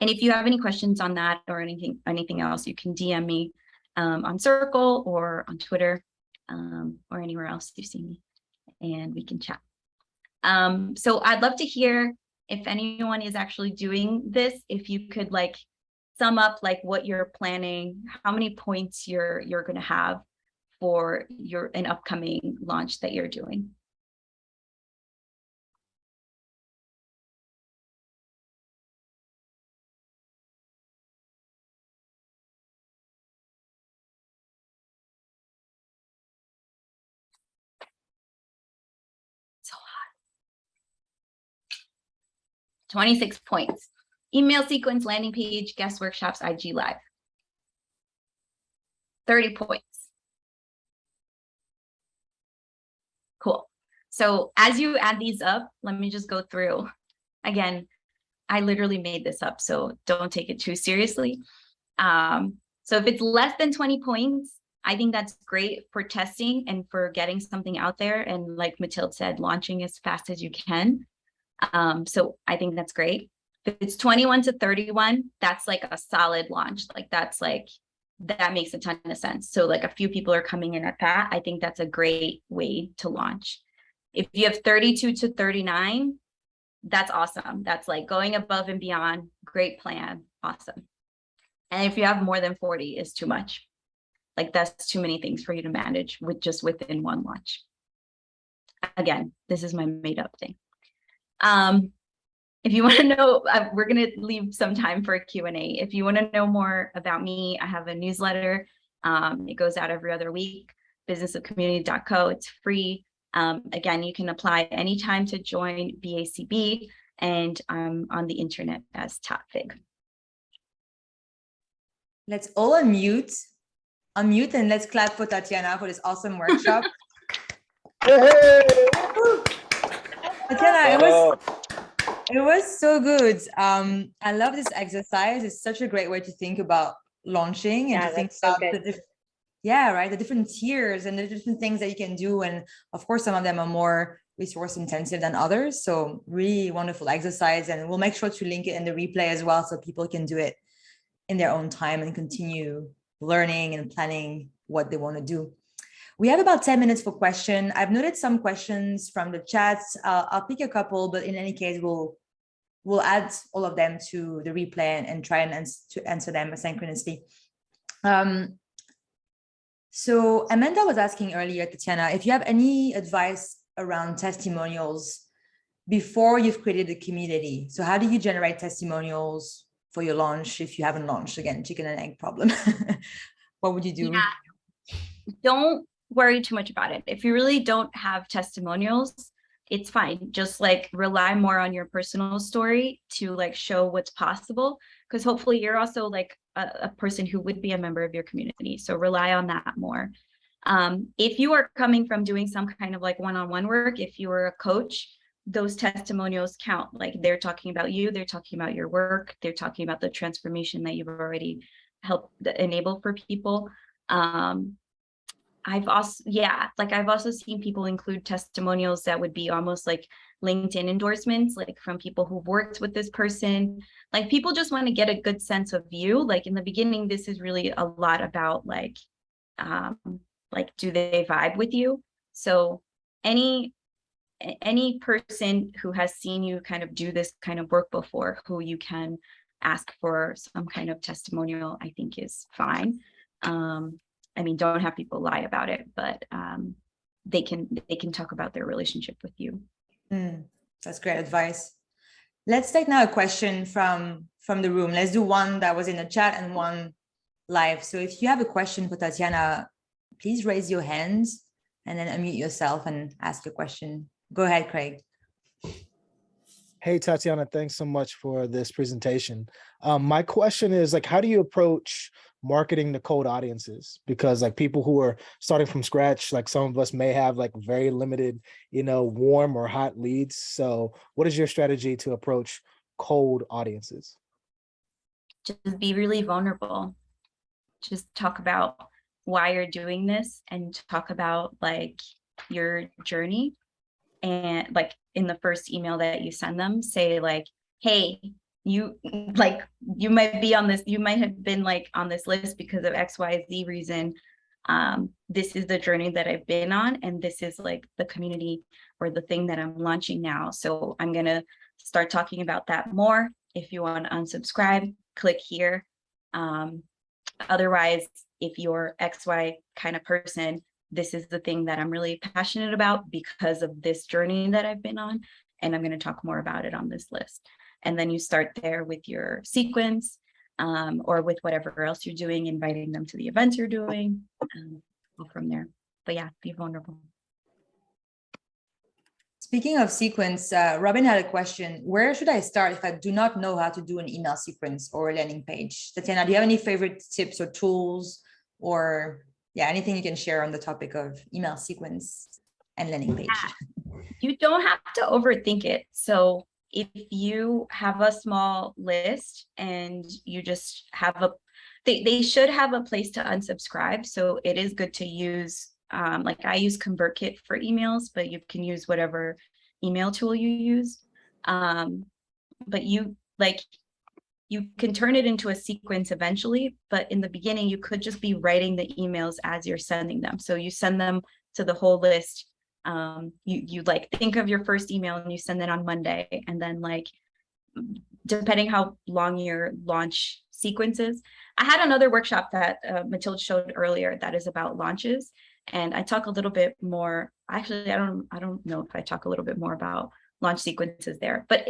And if you have any questions on that or anything else, you can DM me on Circle or on Twitter or anywhere else you see me, and we can chat. So I'd love to hear if anyone is actually doing this, if you could like sum up like what you're planning, how many points you're going to have for an upcoming launch that you're doing. So hot. 26 points. Email sequence, landing page, guest workshops, IG Live. 30 points. Cool. So as you add these up, let me just go through. Again, I literally made this up, so don't take it too seriously. So if it's less than 20 points, I think that's great for testing and for getting something out there. And like Mathilde said, launching as fast as you can. So I think that's great. If it's 21 to 31, that's like a solid launch. Like that makes a ton of sense. So like a few people are coming in at that. I think that's a great way to launch. If you have 32 to 39, that's awesome. That's like going above and beyond. Great plan. Awesome. And if you have more than 40, is too much. Like that's too many things for you to manage within one launch. Again, this is my made up thing. If you want to know, we're going to leave some time for a Q&A. If you want to know more about me, I have a newsletter. It goes out every other week, businessofcommunity.co. It's free. Again, you can apply anytime to join BACB, and I'm on the internet as TatFig.
Let's all unmute and let's clap for Tatiana for this awesome workshop. Tatiana, it was so good. I love this exercise. It's such a great way to think about launching and to think about the different tiers and the different things that you can do. And of course, some of them are more resource intensive than others. So really wonderful exercise. And we'll make sure to link it in the replay as well, so people can do it in their own time and continue learning and planning what they want to do. We have about 10 minutes for questions. I've noted some questions from the chats. I'll pick a couple, but in any case, we'll add all of them to the replay and try and answer them asynchronously. So Amanda was asking earlier, Tatiana, if you have any advice around testimonials before you've created the community. So how do you generate testimonials for your launch if you haven't launched? Again, chicken and egg problem. What would you do?
Yeah, don't worry too much about it. If you really don't have testimonials, it's fine. Just like rely more on your personal story to like show what's possible. Because hopefully you're also like a person who would be a member of your community. So rely on that more. If you are coming from doing some kind of like one-on-one work, if you are a coach, those testimonials count. Like they're talking about you, they're talking about your work, they're talking about the transformation that you've already helped enable for people. I've also seen people include testimonials that would be almost like LinkedIn endorsements, like from people who've worked with this person. Like people just want to get a good sense of you. Like in the beginning, this is really a lot about like do they vibe with you? So any person who has seen you kind of do this kind of work before, who you can ask for some kind of testimonial, I think is fine. I mean, don't have people lie about it, but they can talk about their relationship with you.
That's great advice. Let's take now a question from the room. Let's do one that was in the chat and one live. So if you have a question for Tatiana, please raise your hands and then unmute yourself and ask a question. Go ahead, Craig.
Hey, Tatiana, thanks so much for this presentation. My question is like, how do you approach marketing to cold audiences? Because like people who are starting from scratch, like some of us may have like very limited, warm or hot leads. So what is your strategy to approach cold audiences?
Just be really vulnerable. Just talk about why you're doing this and talk about like your journey. And like in the first email that you send them, say like, hey, you might be on this, you might have been like on this list because of XYZ reason. This is the journey that I've been on, and this is like the community or the thing that I'm launching now. So I'm gonna start talking about that more. If you want to unsubscribe, click here. Otherwise, if you're XY kind of person, this is the thing that I'm really passionate about because of this journey that I've been on, and I'm going to talk more about it on this list. And then you start there with your sequence or with whatever else you're doing, inviting them to the events you're doing, go from there. But yeah, be vulnerable.
Speaking of sequence, Robin had a question. Where should I start if I do not know how to do an email sequence or a landing page? Tatiana, do you have any favorite tips or tools or anything you can share on the topic of email sequence and landing page?
You don't have to overthink it. So if you have a small list and you just have they should have a place to unsubscribe. So it is good to use, like I use ConvertKit for emails, but you can use whatever email tool you use. But you can turn it into a sequence eventually, but in the beginning, you could just be writing the emails as you're sending them. So you send them to the whole list. You like think of your first email and you send it on Monday, and then like depending how long your launch sequence is. I had another workshop that Matilde showed earlier that is about launches, and I talk a little bit more. Actually, I don't know if I talk a little bit more about launch sequences there, but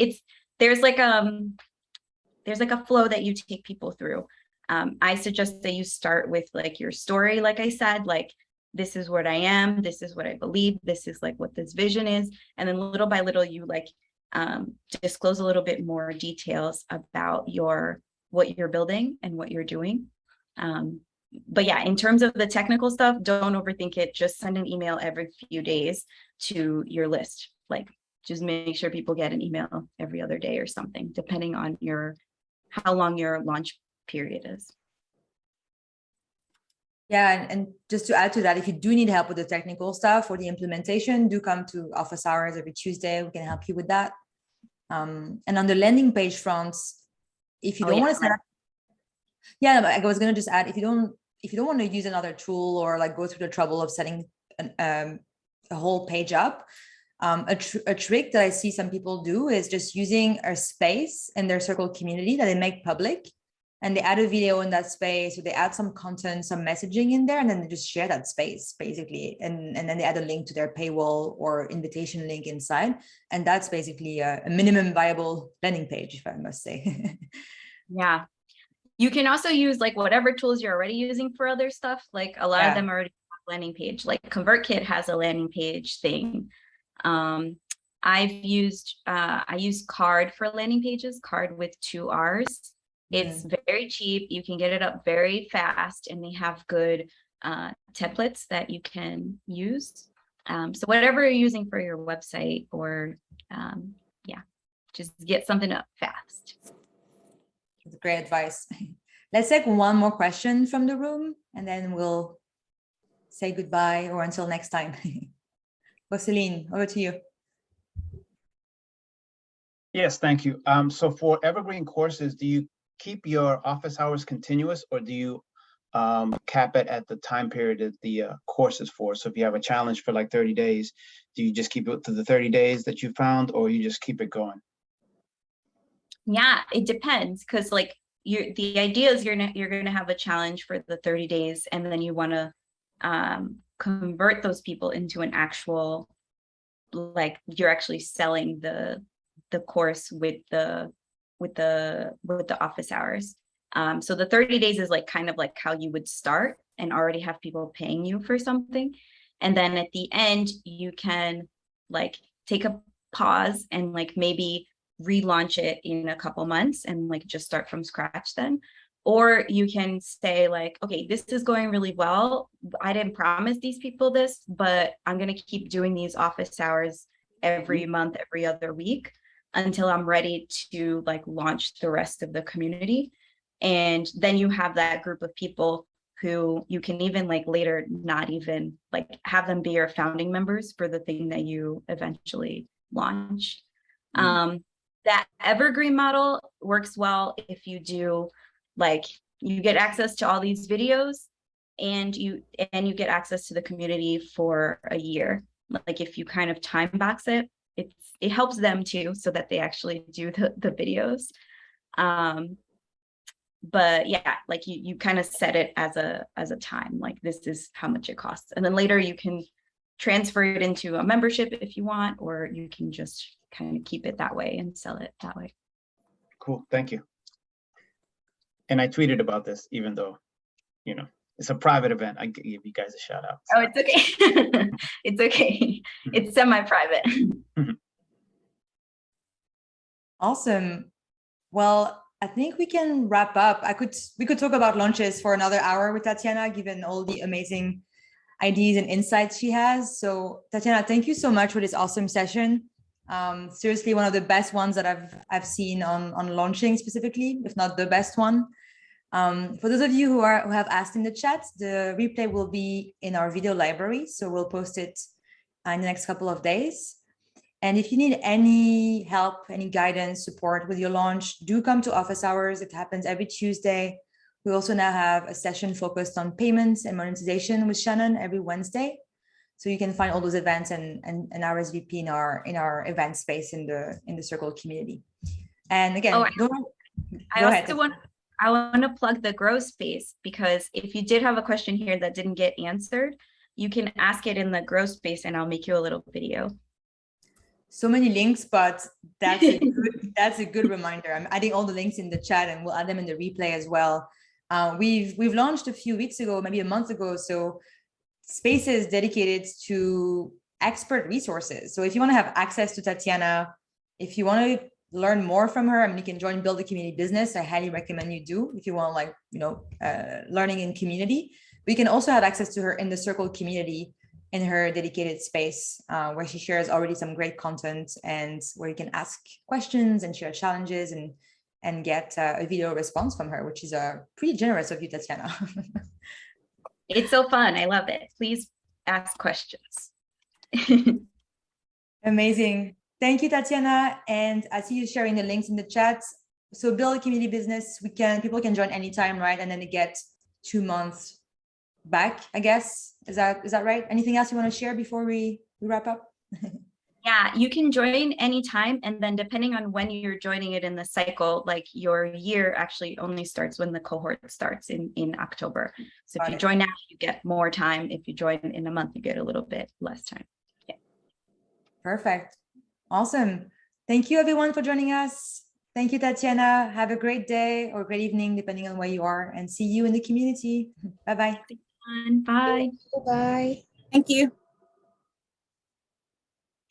there's like a flow that you take people through. I suggest that you start with like your story, like I said, like this is what I am, this is what I believe, this is like what this vision is, and then little by little you like disclose a little bit more details about what you're building and what you're doing. But yeah, in terms of the technical stuff, don't overthink it. Just send an email every few days to your list. Like just make sure people get an email every other day or something, depending on how long your launch period is.
Yeah, and just to add to that, if you do need help with the technical stuff or the implementation, do come to office hours every Tuesday. We can help you with that. And on the landing page fronts, if you don't want to set up, I was going to just add, if you don't want to use another tool or like go through the trouble of setting a whole page up, a trick that I see some people do is just using a space in their circle community that they make public, and they add a video in that space, or they add some content, some messaging in there, and then they just share that space basically, and then they add a link to their paywall or invitation link inside, and that's basically a minimum viable landing page, if I must say.
You can also use like whatever tools you're already using for other stuff. Like a lot of
Yeah.
them already have a landing page, like ConvertKit has a landing page thing. I use Card for landing pages, Card with 2 R's. It's very cheap. You can get it up very fast, and they have good templates that you can use. So whatever you're using for your website, or yeah, just get something up fast.
That's great advice. Let's take one more question from the room, and then we'll say goodbye or until next time. Celine, over to you.
Yes, thank you. So for evergreen courses, do you keep your office hours continuous, or do you cap it at the time period that the course is for? So if you have a challenge for like 30 days, do you just keep it to the 30 days that you found, or you just keep it going?
Yeah, it depends, because like the idea is you're gonna have a challenge for the 30 days, and then you want to convert those people into an actual, like you're actually selling the course with the office hours. So the 30 days is like kind of like how you would start and already have people paying you for something. And then at the end, you can like take a pause and like maybe relaunch it in a couple months and like just start from scratch then. Or you can say like, okay, this is going really well. I didn't promise these people this, but I'm going to keep doing these office hours every month, every other week, until I'm ready to like launch the rest of the community. And then you have that group of people who you can even like later not even like have them be your founding members for the thing that you eventually launch. That evergreen model works well if you do like you get access to all these videos and you get access to the community for a year. Like if you kind of time box it, it helps them too, so that they actually do the videos. But yeah, like you kind of set it as a time, like this is how much it costs. And then later you can transfer it into a membership if you want, or you can just kind of keep it that way and sell it that way.
Cool, thank you. And I tweeted about this, even though, you know, it's a private event. I give you guys a shout out. So.
Oh, it's okay. It's okay. It's semi-private.
Awesome. Well, I think we can wrap up. We could talk about launches for another hour with Tatiana, given all the amazing ideas and insights she has. So Tatiana, thank you so much for this awesome session. Seriously, one of the best ones that I've seen on launching specifically, if not the best one. For those of you who have asked in the chat, the replay will be in our video library, so we'll post it in the next couple of days. And if you need any help, any guidance, support with your launch, do come to office hours. It happens every Tuesday. We also now have a session focused on payments and monetization with Shannon every Wednesday. So you can find all those events and RSVP in our event space in the Circle community. And again,
I want to plug the Grow space, because if you did have a question here that didn't get answered, you can ask it in the Grow space and I'll make you a little video.
So many links, but that's a good reminder. I'm adding all the links in the chat, and we'll add them in the replay as well. We've launched a few weeks ago, maybe a month ago, so spaces dedicated to expert resources. So if you want to have access to Tatiana, if you want to learn more from her, I mean, you can join Build a Community Business. I highly recommend you do if you want, like, learning in community. But you can also have access to her in the Circle community, in her dedicated space, where she shares already some great content, and where you can ask questions and share challenges and get a video response from her, which is pretty generous of you, Tatiana.
It's so fun. I love it. Please ask questions.
Amazing. Thank you, Tatiana. And I see you sharing the links in the chat. So Build a Community Business, people can join anytime, right? And then they get 2 months back, I guess. Is that right? Anything else you want to share before we wrap up?
Yeah, you can join anytime. And then depending on when you're joining it in the cycle, like your year actually only starts when the cohort starts in October. So if you join now, you get more time. If you join in a month, you get a little bit less time. Yeah.
Perfect. Awesome. Thank you everyone for joining us. Thank you, Tatiana. Have a great day or great evening, depending on where you are, and see you in the community. Bye-bye.
Bye.
Bye.
Thank you.